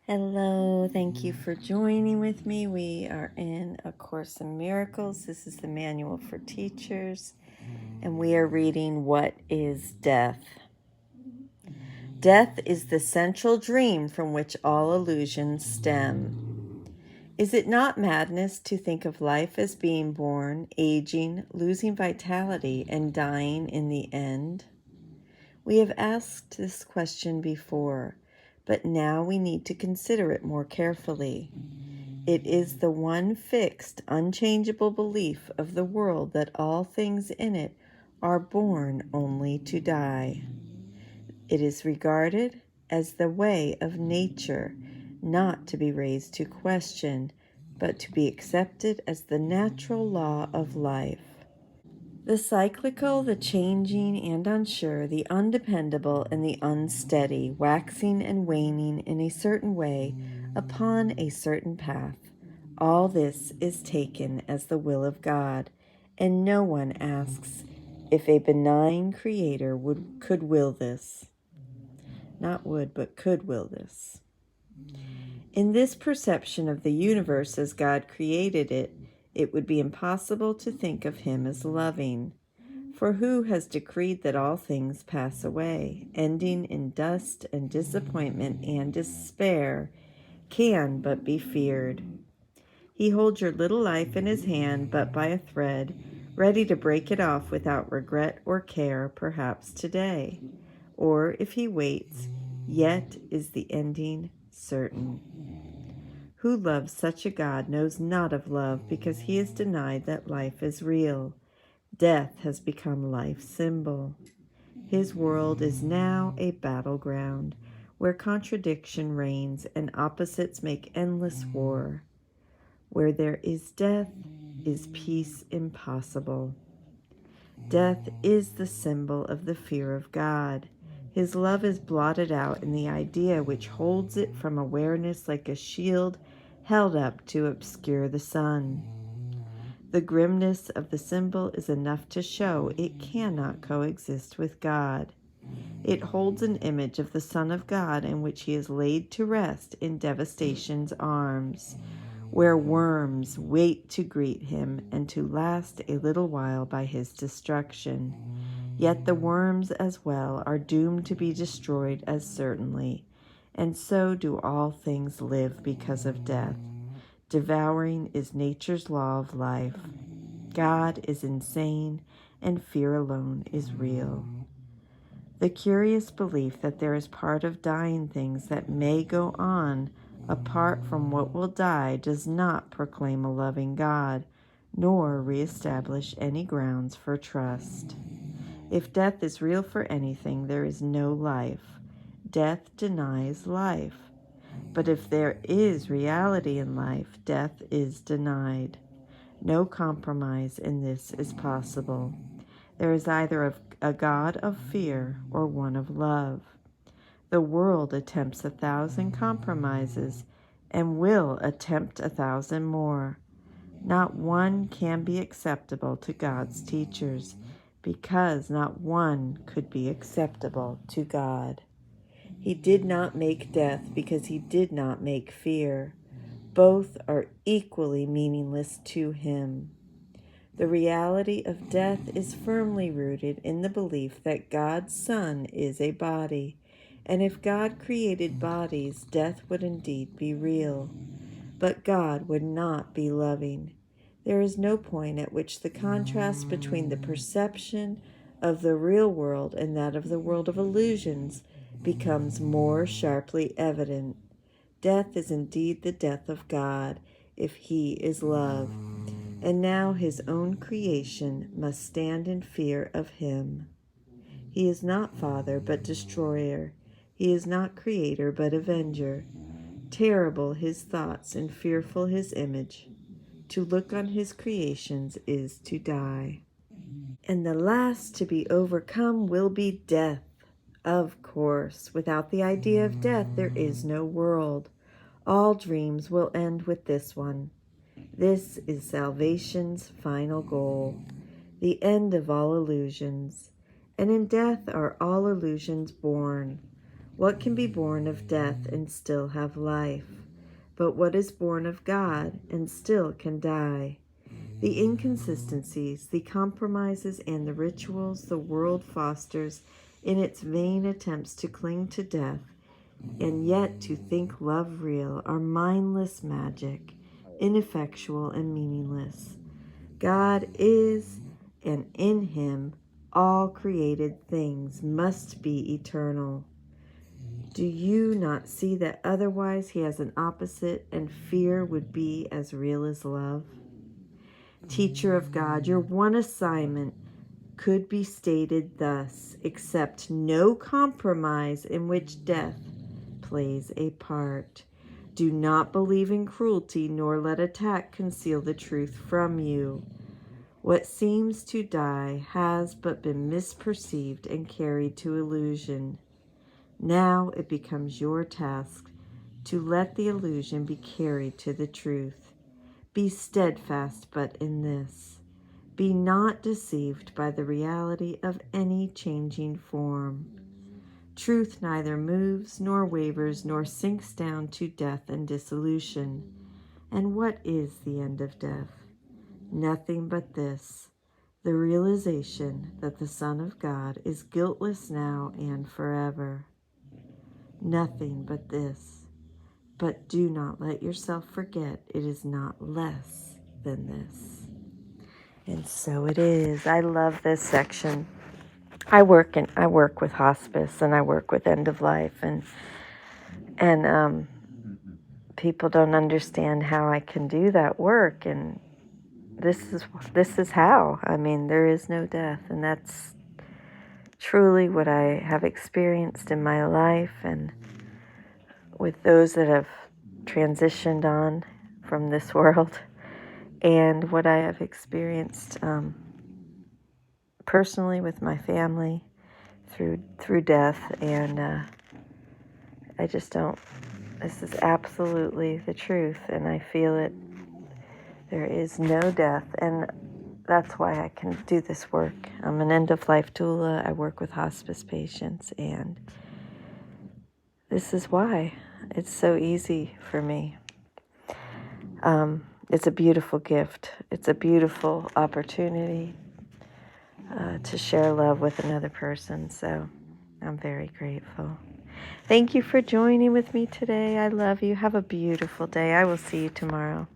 Hello, thank you for joining with me. We are in A Course in Miracles. This is the manual for teachers, and we are reading What is Death? Death is the central dream from which all illusions stem. Is it not madness to think of life as being born, aging, losing vitality, and dying in the end? We have asked this question before, but now we need to consider it more carefully. It is the one fixed, unchangeable belief of the world that all things in it are born only to die. It is regarded as the way of nature, not to be raised to question, but to be accepted as the natural law of life. The cyclical, the changing and unsure, the undependable and the unsteady, waxing and waning in a certain way upon a certain path. All this is taken as the will of God, and no one asks if a benign creator could will this. Not would, but could will this. In this perception of the universe as God created it, it would be impossible to think of him as loving. For who has decreed that all things pass away, ending in dust and disappointment and despair, can but be feared. He holds your little life in his hand but by a thread, ready to break it off without regret or care, perhaps today. Or if he waits, yet is the ending certain. Who loves such a God knows not of love, because he is denied that life is real. Death has become life's symbol. His world is now a battleground, where contradiction reigns and opposites make endless war. Where there is death, is peace impossible. Death is the symbol of the fear of God. His love is blotted out in the idea which holds it from awareness like a shield held up to obscure the sun. The grimness of the symbol is enough to show it cannot coexist with God. It holds an image of the Son of God in which he is laid to rest in devastation's arms, where worms wait to greet him and to last a little while by his destruction. Yet the worms as well are doomed to be destroyed as certainly, and so do all things live because of death. Devouring is nature's law of life. God is insane, and fear alone is real. The curious belief that there is part of dying things that may go on apart from what will die does not proclaim a loving God, nor reestablish any grounds for trust. If death is real for anything, there is no life. Death denies life. But if there is reality in life, death is denied. No compromise in this is possible. There is either a God of fear or one of love. The world attempts 1,000 compromises and will attempt 1,000 more. Not one can be acceptable to God's teachers, because not one could be acceptable to God. He did not make death because he did not make fear. Both are equally meaningless to him. The reality of death is firmly rooted in the belief that God's Son is a body, and if God created bodies, death would indeed be real. But God would not be loving. There is no point at which the contrast between the perception of the real world and that of the world of illusions becomes more sharply evident. Death is indeed the death of God, if he is love. And now his own creation must stand in fear of him. He is not Father, but destroyer. He is not creator, but avenger. Terrible his thoughts and fearful his image. To look on his creations is to die. And the last to be overcome will be death. Of course, without the idea of death, there is no world. All dreams will end with this one. This is salvation's final goal, the end of all illusions. And in death are all illusions born. What can be born of death and still have life? But what is born of God and still can die? The inconsistencies, the compromises, and the rituals the world fosters in its vain attempts to cling to death and yet to think love real are mindless magic, ineffectual and meaningless. God is, and in him all created things must be eternal. Do you not see that otherwise he has an opposite, and fear would be as real as love? Teacher of God, your one assignment could be stated thus: accept no compromise in which death plays a part. Do not believe in cruelty, nor let attack conceal the truth from you. What seems to die has but been misperceived and carried to illusion. Now it becomes your task to let the illusion be carried to the truth. Be steadfast but in this. Be not deceived by the reality of any changing form. Truth neither moves nor wavers nor sinks down to death and dissolution. And what is the end of death? Nothing but this: the realization that the Son of God is guiltless now and forever. Nothing but this. But do not let yourself forget it is not less than this. And so it is. I love this section. I work with hospice, and I work with end of life, and people don't understand how I can do that work, and this is how. I mean, there is no death, and that's truly what I have experienced in my life, and with those that have transitioned on from this world, and what I have experienced personally with my family through death, and I just don't. This is absolutely the truth, and I feel it. There is no death, and that's why I can do this work. I'm an end-of-life doula. I work with hospice patients, and this is why it's so easy for me. It's a beautiful gift. It's a beautiful opportunity to share love with another person, so I'm very grateful. Thank you for joining with me today. I love you. Have a beautiful day. I will see you tomorrow.